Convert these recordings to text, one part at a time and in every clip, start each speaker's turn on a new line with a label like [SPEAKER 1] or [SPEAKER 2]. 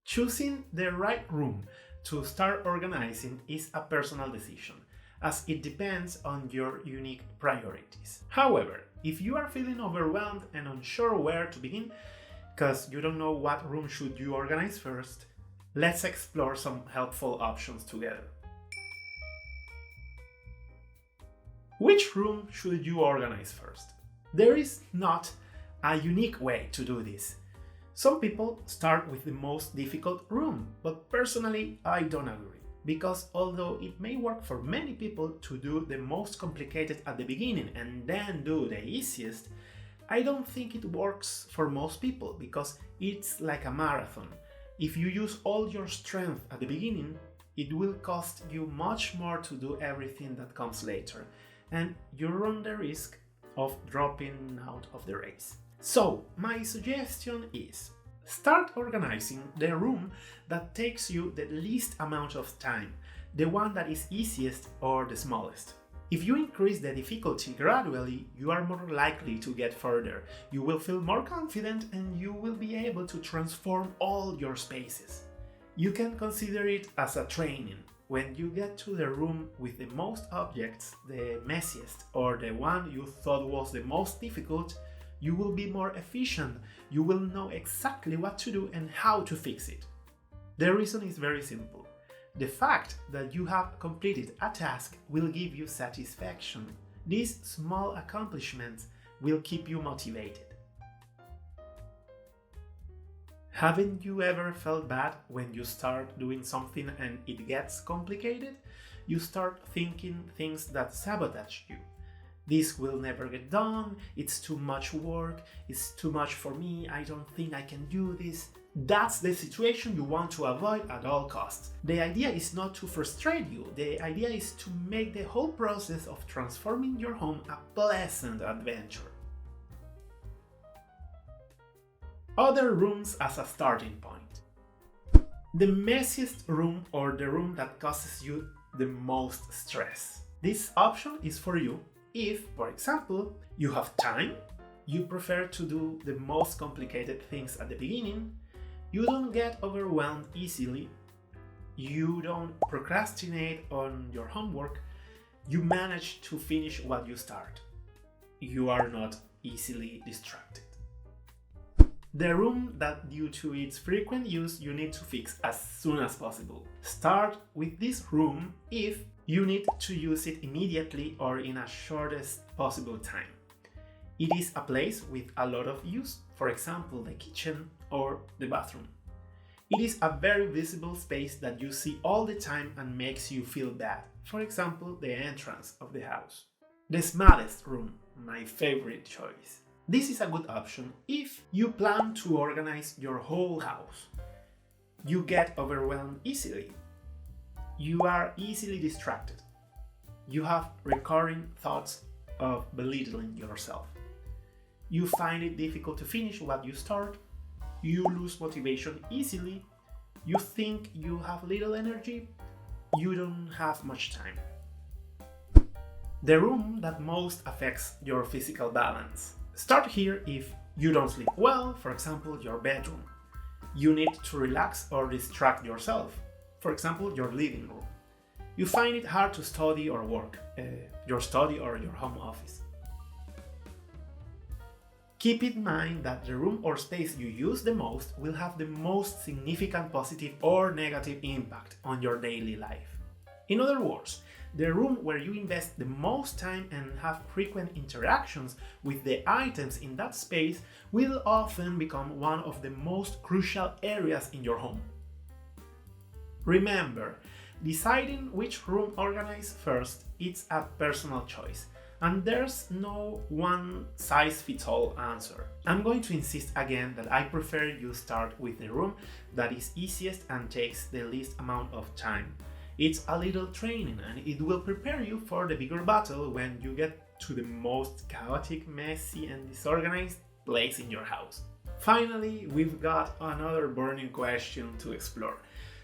[SPEAKER 1] Choosing the right room to start organizing is a personal decision, as it depends on your unique priorities. However, if you are feeling overwhelmed and unsure where to begin, because you don't know what room should you organize first, let's explore some helpful options together. Which room should you organize first? There is not a unique way to do this. Some people start with the most difficult room, but personally I don't agree. Because although it may work for many people to do the most complicated at the beginning and then do the easiest, I don't think it works for most people because it's like a marathon. If you use all your strength at the beginning, it will cost you much more to do everything that comes later, and you run the risk of dropping out of the race. So, my suggestion is start organizing the room that takes you the least amount of time, the one that is easiest or the smallest. If you increase the difficulty gradually, you are more likely to get further. You will feel more confident and you will be able to transform all your spaces. You can consider it as a training. When you get to the room with the most objects, the messiest, or the one you thought was the most difficult, you will be more efficient. You will know exactly what to do and how to fix it. The reason is very simple. The fact that you have completed a task will give you satisfaction. These small accomplishments will keep you motivated. Haven't you ever felt bad when you start doing something and it gets complicated? You start thinking things that sabotage you. This will never get done, it's too much work, it's too much for me, I don't think I can do this. That's the situation you want to avoid at all costs. The idea is not to frustrate you, the idea is to make the whole process of transforming your home a pleasant adventure. Other rooms as a starting point. The messiest room, or the room that causes you the most stress. This option is for you if, for example, you have time, you prefer to do the most complicated things at the beginning, you don't get overwhelmed easily, you don't procrastinate on your homework, you manage to finish what you start. You are not easily distracted. The room that due to its frequent use you need to fix as soon as possible. Start with this room if you need to use it immediately or in a shortest possible time. It is a place with a lot of use, for example, the kitchen or the bathroom. It is a very visible space that you see all the time and makes you feel bad, for example, the entrance of the house. The smallest room, my favorite choice. This is a good option if you plan to organize your whole house. You get overwhelmed easily. You are easily distracted. You have recurring thoughts of belittling yourself. You find it difficult to finish what you start. You lose motivation easily. You think you have little energy. You don't have much time. The room that most affects your physical balance. Start here if you don't sleep well, for example, your bedroom. You need to relax or distract yourself, for example, your living room. You find it hard to study or work, your study or your home office. Keep in mind that the room or space you use the most will have the most significant positive or negative impact on your daily life. In other words, the room where you invest the most time and have frequent interactions with the items in that space will often become one of the most crucial areas in your home. Remember, deciding which room organize first is a personal choice, and there's no one-size-fits-all answer. I'm going to insist again that I prefer you start with the room that is easiest and takes the least amount of time. It's a little training and it will prepare you for the bigger battle when you get to the most chaotic, messy and disorganized place in your house. Finally, we've got another burning question to explore.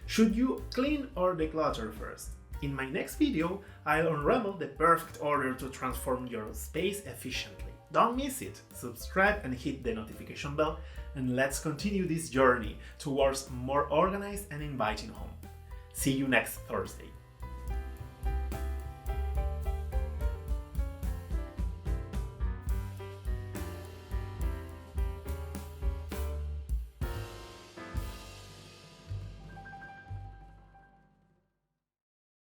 [SPEAKER 1] Should you clean or declutter first? In my next video, I'll unravel the perfect order to transform your space efficiently. Don't miss it! Subscribe and hit the notification bell and let's continue this journey towards more organized and inviting home. See you next Thursday.